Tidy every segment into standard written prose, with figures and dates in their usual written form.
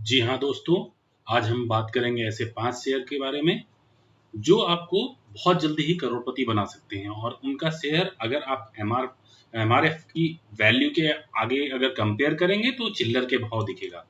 जी हाँ दोस्तों, आज हम बात करेंगे ऐसे 5 शेयर के बारे में जो आपको बहुत जल्दी ही करोड़पति बना सकते हैं। और उनका शेयर अगर आप एमआरएफ की वैल्यू के आगे अगर कंपेयर करेंगे तो चिल्लर के भाव दिखेगा।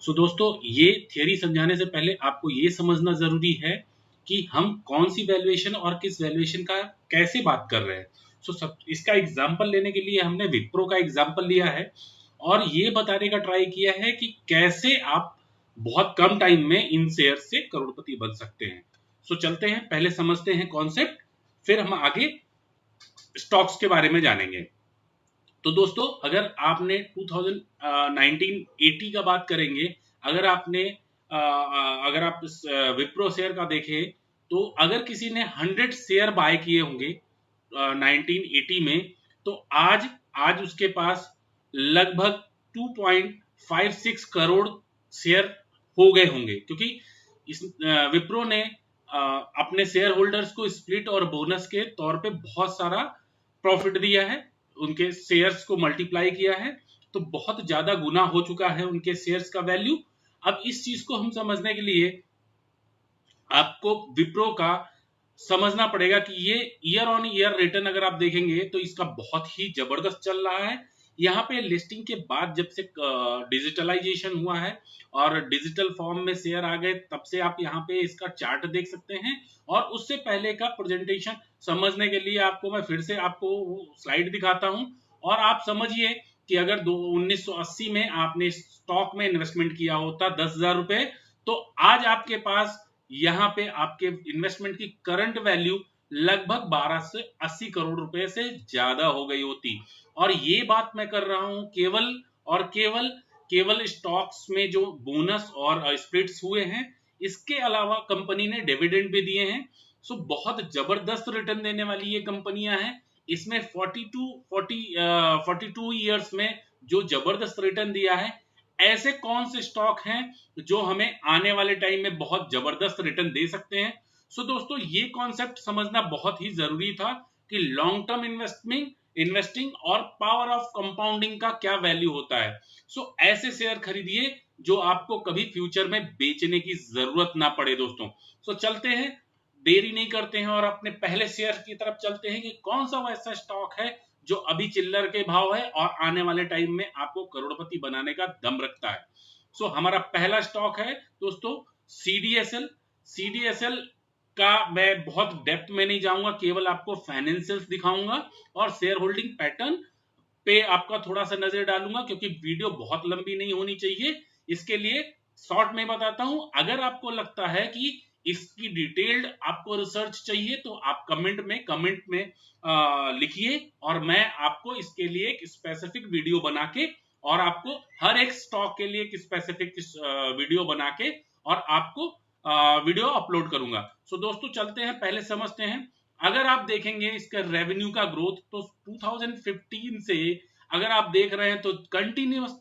सो दोस्तों, ये थियरी समझाने से पहले आपको ये समझना जरूरी है कि हम कौन सी वैल्यूएशन और किस वैल्यूएशन का कैसे बात कर रहे हैं। सब इसका एग्जाम्पल लेने के लिए हमने विप्रो का एग्जाम्पल लिया है और ये बताने का ट्राई किया है कि कैसे आप बहुत कम टाइम में इन शेयर से करोड़पति बन सकते हैं। चलते हैं, पहले समझते हैं कॉन्सेप्ट, फिर हम आगे स्टॉक्स के बारे में जानेंगे। तो दोस्तों, अगर आपने 2019-80 का बात करेंगे, अगर आपने अगर आप विप्रो शेयर का देखें तो अगर किसी ने 100 शेयर बाय किए होंगे 1980 में, तो आज उसके पास लगभग 2.56 करोड़ शेयर हो गए होंगे, क्योंकि इस विप्रो ने अपने शेयर होल्डर्स को स्प्लिट और बोनस के तौर पे बहुत सारा प्रॉफिट दिया है, उनके शेयर्स को मल्टीप्लाई किया है, तो बहुत ज्यादा गुना हो चुका है उनके शेयर्स का वैल्यू। अब इस चीज को हम समझने के लिए आपको विप्रो का समझना पड़ेगा कि ये ईयर ऑन ईयर रिटर्न अगर आप देखेंगे तो इसका बहुत ही जबरदस्त चल रहा है। यहाँ पे लिस्टिंग के बाद जब से डिजिटलाइजेशन हुआ है और डिजिटल फॉर्म में शेयर आ गए, तब से आप यहाँ पे इसका चार्ट देख सकते हैं। और उससे पहले का प्रेजेंटेशन समझने के लिए आपको मैं फिर से आपको स्लाइड दिखाता हूं। और आप समझिए कि अगर 1980 में आपने स्टॉक में इन्वेस्टमेंट किया होता 10,000 रुपए, तो आज आपके पास यहाँ पे आपके इन्वेस्टमेंट की करंट वैल्यू लगभग 12 से 80 करोड़ रुपए से ज्यादा हो गई होती। और ये बात मैं कर रहा हूं केवल और केवल स्टॉक्स में जो बोनस और स्प्लिट्स हुए हैं, इसके अलावा कंपनी ने डिविडेंड भी दिए हैं। बहुत जबरदस्त रिटर्न देने वाली ये कंपनियां हैं। इसमें 42 ईयर्स में जो जबरदस्त रिटर्न दिया है, ऐसे कौन से स्टॉक हैं जो हमें आने वाले टाइम में बहुत जबरदस्त रिटर्न दे सकते हैं। दोस्तों, ये कॉन्सेप्ट समझना बहुत ही जरूरी था कि लॉन्ग टर्म इन्वेस्टिंग और पावर ऑफ कंपाउंडिंग का क्या वैल्यू होता है। ऐसे शेयर खरीदिए जो आपको कभी फ्यूचर में बेचने की जरूरत ना पड़े दोस्तों। चलते हैं, देरी नहीं करते हैं और अपने पहले शेयर की तरफ चलते हैं कि कौन सा वैसा स्टॉक है जो अभी चिल्लर के भाव है और आने वाले टाइम में आपको करोड़पति बनाने का दम रखता है। हमारा पहला स्टॉक है दोस्तों सीडीएसएल का मैं बहुत डेप्थ में नहीं जाऊंगा, केवल आपको फाइनेंशियल्स दिखाऊंगा और शेयर होल्डिंग पैटर्न पे आपका थोड़ा सा नजर डालूंगा, क्योंकि वीडियो बहुत लंबी नहीं होनी चाहिए। इसके लिए शॉर्ट में बताता हूं। अगर आपको लगता है कि इसकी डिटेल्ड आपको रिसर्च चाहिए तो आप कमेंट में लिखिए और मैं आपको इसके लिए एक स्पेसिफिक वीडियो बना के और आपको हर एक स्टॉक के लिए एक स्पेसिफिक वीडियो बना के और आपको वीडियो अपलोड करूंगा। दोस्तों, चलते हैं, पहले समझते हैं। अगर आप देखेंगे इसका रेवेन्यू का ग्रोथ, तो 2015 से अगर आप देख रहे हैं तो कंटिन्यूअस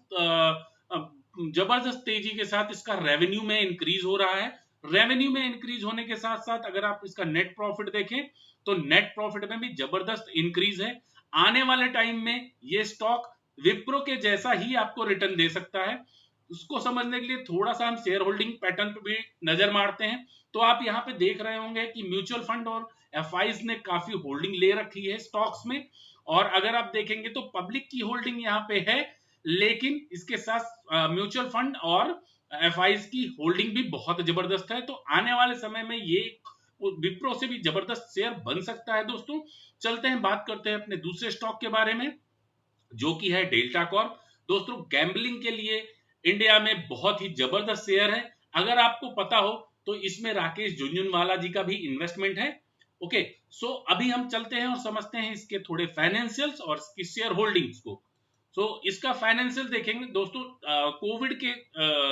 जबरदस्त तेजी के साथ इसका रेवेन्यू में इंक्रीज हो रहा है। रेवेन्यू में इंक्रीज होने के साथ साथ अगर आप इसका नेट प्रॉफिट देखें तो नेट प्रॉफिट में भी जबरदस्त इंक्रीज है। आने वाले टाइम में ये स्टॉक विप्रो के जैसा ही आपको रिटर्न दे सकता है। उसको समझने के लिए थोड़ा सा हम शेयर होल्डिंग पैटर्न पे भी नजर मारते हैं। तो आप यहाँ पे देख रहे होंगे कि म्यूचुअल फंड और एफआईज ने काफी होल्डिंग ले रखी है स्टॉक्स में। और अगर आप देखेंगे तो पब्लिक की होल्डिंग यहाँ पे है, लेकिन इसके साथ म्यूचुअल फंड और एफआईज की होल्डिंग भी बहुत जबरदस्त है। तो आने वाले समय में ये विप्रो से भी जबरदस्त शेयर बन सकता है दोस्तों। चलते हैं, बात करते हैं अपने दूसरे स्टॉक के बारे में, जो कि है डेल्टा कॉर्प। दोस्तों, गैम्बलिंग के लिए इंडिया में बहुत ही जबरदस्त शेयर है। अगर आपको पता हो तो इसमें राकेश झुनझुनवाला जी का भी इन्वेस्टमेंट है। ओके, अभी हम चलते हैं और समझते हैं इसके थोड़े फाइनेंशियल्स और इसकी शेयर होल्डिंग्स को। इसका फाइनेंशियल देखेंगे दोस्तों, कोविड के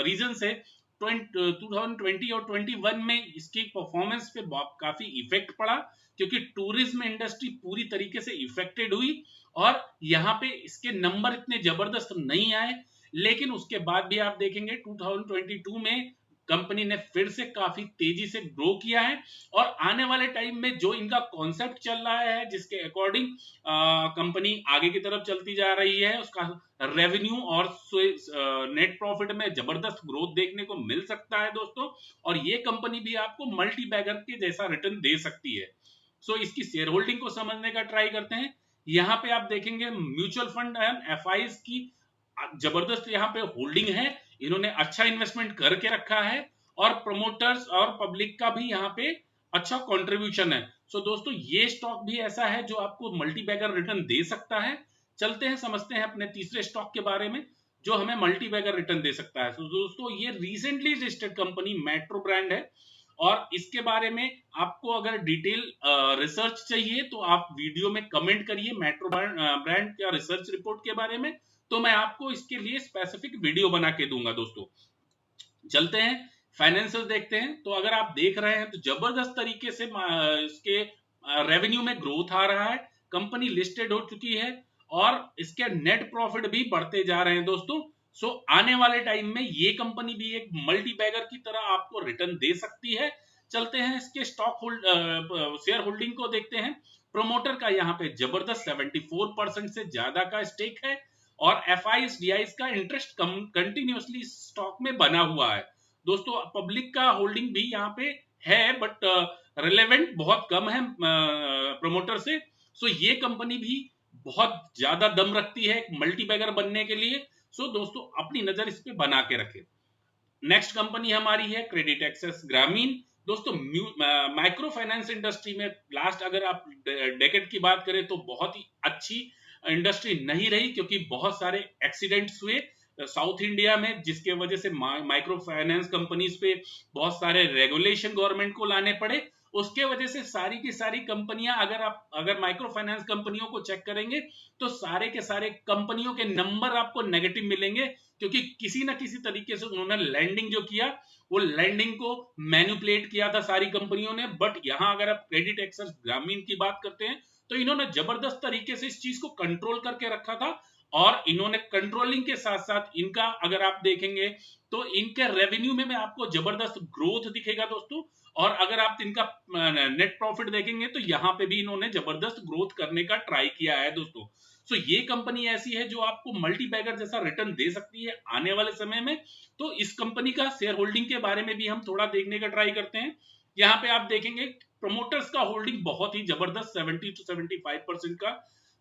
रीजन से 2020 और 21 में इसकी परफॉर्मेंस पे काफी इफेक्ट पड़ा, क्योंकि टूरिज्म इंडस्ट्री पूरी तरीके से इफेक्टेड हुई और यहाँ पे इसके नंबर इतने जबरदस्त नहीं आए। लेकिन उसके बाद भी आप देखेंगे 2022 में कंपनी ने फिर से काफी तेजी से ग्रो किया है और आने वाले टाइम में जो इनका कॉन्सेप्ट चल रहा है जिसके अकॉर्डिंग कंपनी आगे की तरफ चलती जा रही है, उसका रेवेन्यू और नेट प्रॉफिट में जबरदस्त ग्रोथ देखने को मिल सकता है दोस्तों। और ये कंपनी भी आपको मल्टी बैगर के जैसा रिटर्न दे सकती है। सो इसकी शेयर होल्डिंग को समझने का ट्राई करते हैं। यहाँ पे आप देखेंगे म्यूचुअल फंड एंड एफआईज की जबरदस्त यहाँ पे होल्डिंग है, इन्होंने अच्छा इन्वेस्टमेंट करके रखा है और प्रमोटर्स और पब्लिक का भी यहाँ पे अच्छा कंट्रीब्यूशन है। सो दोस्तों ये स्टॉक भी ऐसा है जो आपको मल्टी बैगर रिटर्न दे सकता है। चलते हैं समझते हैं अपने तीसरे स्टॉक के बारे में जो हमें मल्टी बैगर रिटर्न दे सकता है। तो दोस्तों ये recently listed company metro brand है और इसके बारे में आपको अगर डिटेल रिसर्च चाहिए तो आप वीडियो में कमेंट करिए मेट्रो ब्रांड का रिसर्च रिपोर्ट के बारे में, तो मैं आपको इसके लिए स्पेसिफिक वीडियो बना के दूंगा दोस्तों। चलते हैं फाइनेंशियल देखते हैं। तो अगर आप देख रहे हैं तो जबरदस्त तरीके से इसके रेवेन्यू में ग्रोथ आ रहा है, कंपनी लिस्टेड हो चुकी है और इसके नेट प्रॉफिट भी बढ़ते जा रहे हैं दोस्तों। सो आने वाले टाइम में ये कंपनी भी एक मल्टी बैगर की तरह आपको रिटर्न दे सकती है। चलते हैं इसके स्टॉक शेयर होल्डिंग को देखते हैं। प्रोमोटर का यहाँ पे जबरदस्त 74% से ज्यादा का स्टेक है और एफआईज डीआईज का इंटरेस्ट कंटिन्यूअसली स्टॉक में बना हुआ है दोस्तों। पब्लिक का होल्डिंग भी यहाँ पे है बट रिलेवेंट बहुत कम है प्रोमोटर से। सो ये कंपनी भी बहुत ज्यादा दम रखती है मल्टी बैगर बनने के लिए। सो दोस्तों अपनी नजर इस पे बना के रखें। नेक्स्ट कंपनी हमारी है क्रेडिट एक्सेस ग्रामीण। दोस्तों माइक्रो फाइनेंस इंडस्ट्री में लास्ट अगर आप डेकेड की बात करें तो बहुत ही अच्छी इंडस्ट्री नहीं रही क्योंकि बहुत सारे एक्सीडेंट्स हुए साउथ इंडिया में जिसके वजह से माइक्रो फाइनेंस कंपनीज पे बहुत सारे रेगुलेशन गवर्नमेंट को लाने पड़े। उसके वजह से सारी की सारी कंपनियां अगर माइक्रो फाइनेंस कंपनियों को चेक करेंगे तो सारे के सारे कंपनियों के नंबर आपको नेगेटिव मिलेंगे क्योंकि किसी ना किसी तरीके से उन्होंने लैंडिंग जो किया वो लैंडिंग को मैनिपुलेट किया था सारी कंपनियों ने। बट यहां अगर आप क्रेडिट एक्सेस ग्रामीण की बात करते हैं तो इन्होंने जबरदस्त तरीके से इस चीज को कंट्रोल करके रखा था और इन्होंने कंट्रोलिंग के साथ साथ इनका अगर आप देखेंगे तो इनके रेवेन्यू में आपको जबरदस्त ग्रोथ दिखेगा दोस्तों। और अगर आप इनका नेट प्रॉफिट देखेंगे तो यहां पे भी इन्होंने जबरदस्त ग्रोथ करने का ट्राई किया है दोस्तों। सो ये कंपनी ऐसी है जो आपको मल्टी बैगर जैसा रिटर्न दे सकती है आने वाले समय में। तो इस कंपनी का शेयर होल्डिंग के बारे में भी हम थोड़ा देखने का ट्राई करते हैं। यहाँ पे आप देखेंगे प्रमोटर्स का होल्डिंग बहुत ही जबरदस्त 70 to 75% का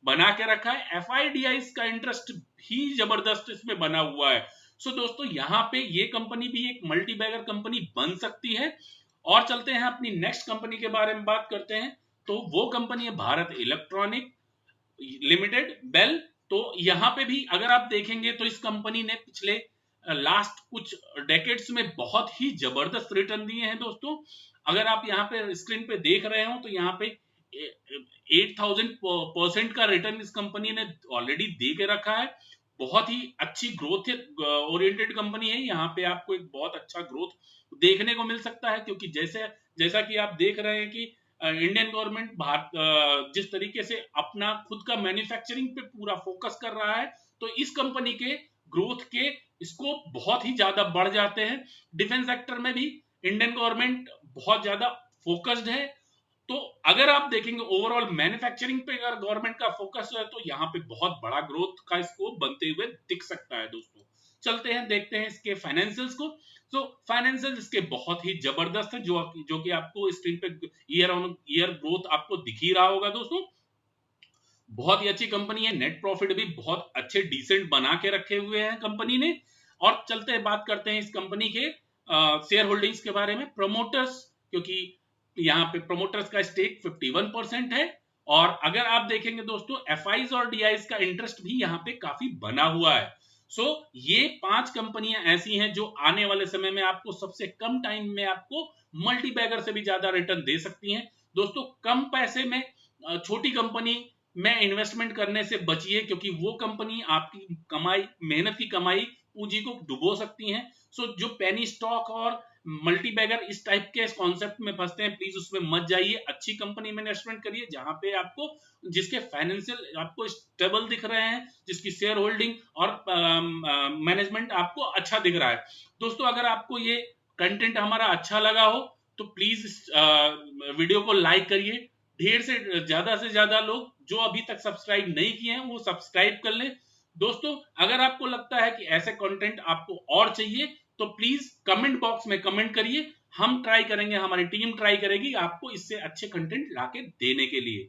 बना के रखा है। एफआईडीआईज का इंटरेस्ट भी जबरदस्त इसमें बना हुआ है। सो दोस्तों यहाँ पे ये कंपनी भी एक मल्टी बैगर कंपनी बन सकती है। और चलते हैं अपनी नेक्स्ट कंपनी के बारे में बात करते हैं। तो वो कंपनी है भारत इलेक्ट्रॉनिक लिमिटेड बेल। तो यहाँ पे भी अगर आप देखेंगे तो इस कंपनी ने पिछले लास्ट कुछ डेकेड्स में बहुत ही जबरदस्त रिटर्न दिए हैं दोस्तों। अगर आप यहाँ पे स्क्रीन पे देख रहे हो तो यहाँ पे 8000% का रिटर्न इस कंपनी ने ऑलरेडी दे के रखा है। बहुत ही अच्छी ग्रोथ ओरिएंटेड कंपनी है। यहाँ पे आपको एक बहुत अच्छा ग्रोथ देखने को मिल सकता है क्योंकि जैसा कि आप देख रहे हैं कि इंडियन गवर्नमेंट भारत जिस तरीके से अपना खुद का मैन्युफैक्चरिंग पे पूरा फोकस कर रहा है तो इस कंपनी के ग्रोथ के स्कोप बहुत ही ज्यादा बढ़ जाते हैं। डिफेंस सेक्टर में भी इंडियन गवर्नमेंट बहुत ज्यादा फोकस्ड है। तो अगर आप देखेंगे ओवरऑल मैन्युफैक्चरिंग पे अगर गवर्नमेंट का फोकस है तो यहाँ पे बहुत बड़ा ग्रोथ का स्कोप बनते हुए दिख सकता है दोस्तों। चलते हैं देखते हैं इसके फाइनेंशियल्स को। तो फाइनेंशियल इसके बहुत ही जबरदस्त है जो कि आपको स्क्रीन पे ईयर ऑन ईयर ग्रोथ आपको दिख ही रहा होगा दोस्तों। बहुत ही अच्छी कंपनी है, नेट प्रॉफिट भी बहुत अच्छे डिसेंट बना के रखे हुए हैं कंपनी ने। और चलते हैं बात करते हैं इस कंपनी के शेयर होल्डिंग्स के बारे में। प्रमोटर्स, क्योंकि यहाँ पे प्रमोटर्स का स्टेक 51% है और अगर आप देखेंगे दोस्तों एफआईज और डीआईज का इंटरेस्ट भी यहाँ पे काफी बना हुआ है। सो ये 5 कंपनियां ऐसी हैं जो आने वाले समय में आपको सबसे कम टाइम में आपको मल्टी बैगर से भी ज्यादा रिटर्न दे सकती हैं दोस्तों। कम पैसे में छोटी कंपनी में इन्वेस्टमेंट करने से बचिए क्योंकि वो कंपनी आपकी कमाई, मेहनत की कमाई पूंजी को डुबो सकती हैं। सो जो पेनी स्टॉक और मल्टी बैगर इस टाइप के कॉन्सेप्ट में फंसते हैं प्लीज उसमें मत जाइए। अच्छी कंपनी में इन्वेस्टमेंट करिए जहां पे आपको जिसके फाइनेंशियल आपको स्टेबल दिख रहे हैं, जिसकी शेयर होल्डिंग और मैनेजमेंट आपको अच्छा दिख रहा है दोस्तों। अगर आपको ये कंटेंट हमारा अच्छा लगा हो तो प्लीज इस वीडियो को लाइक करिए। ढेर से ज्यादा लोग जो अभी तक सब्सक्राइब नहीं किए हैं वो सब्सक्राइब कर लें। दोस्तों अगर आपको लगता है कि ऐसे कंटेंट आपको और चाहिए तो प्लीज कमेंट बॉक्स में कमेंट करिए। हम ट्राई करेंगे, हमारी टीम ट्राई करेगी आपको इससे अच्छे कंटेंट लाके देने के लिए।